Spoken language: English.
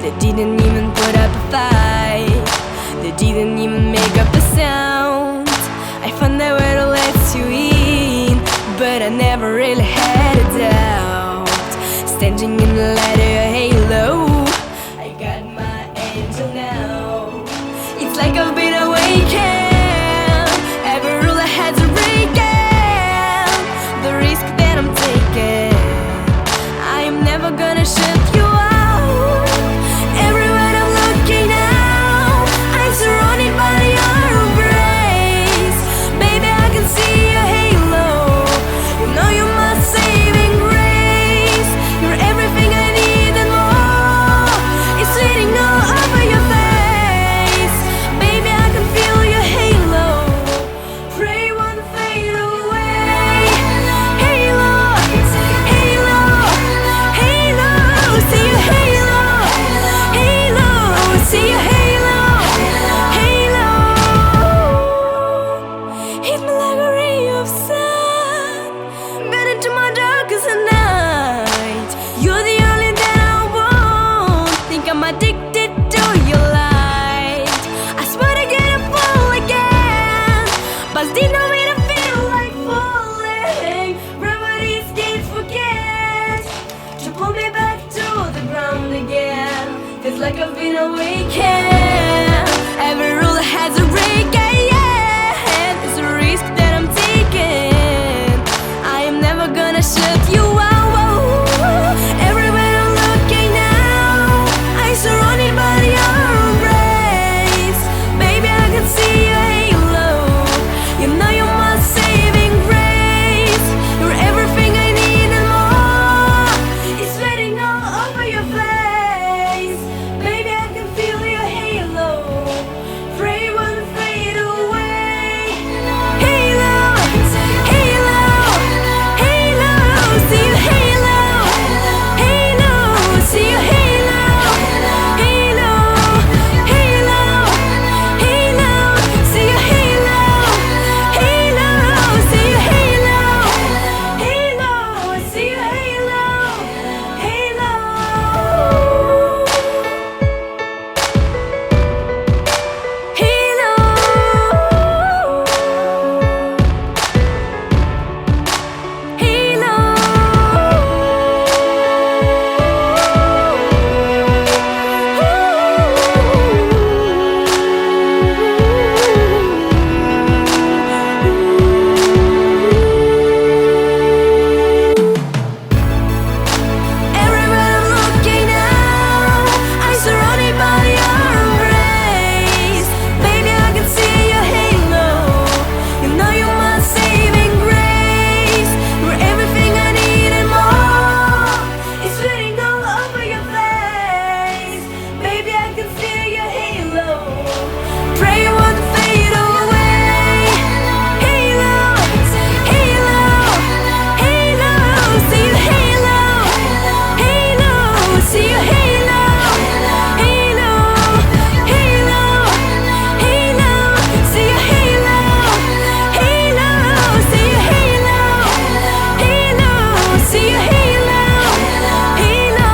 They didn't even put up a fight. They didn't even make up a sound. I found a way to let you in, but I never really had a doubt. Standing in the light of your halo, I got my angel now. It's like I've been awakened. Every rule I had to break it. The risk that I'm taking, I am never gonna shut you out. Everywhere I'm looking now, I'm surrounded by your embrace. Baby, I can see your halo. You know you're my saving grace. You're everything I need and more. It's sitting all over your face. Baby, I can feel your halo. Pray won't fade away. Halo, halo, halo. See your halo, halo. See your halo, halo. Hit me like a ray of sun, burn into my darkest night. You're the only that I want. Think I'm addicted to your light. I swear to get a fall again, but still know me to feel like falling. Gravity's can't forget to pull me back to the ground again. Feels like I've been awakened. Every rule has a break, yeah. It's a risk that I'm taking. I am never gonna shut you out. Everywhere I'm looking now, I'm surrounded by your embrace. Baby, I can see your halo. You know you're my saving grace. You're everything I need and more. It's sweating all over your face. Baby, I can feel your halo. Pray won't fade away. Halo, halo, halo. See your halo, halo. See your halo, halo, halo, halo. See your halo, halo. See your halo, halo. See your halo, halo. Everywhere I'm looking now, I'm surrounded by your embrace. Baby, I can see your halo. You know you're my saving grace. You're everything I need and more. It's sweating all over your face. Baby, I can see your halo. Pray it won't fade away. Halo, halo, halo. See your halo, halo. See your halo, halo, halo, halo. See your halo, halo. See your halo, halo. See your halo, halo.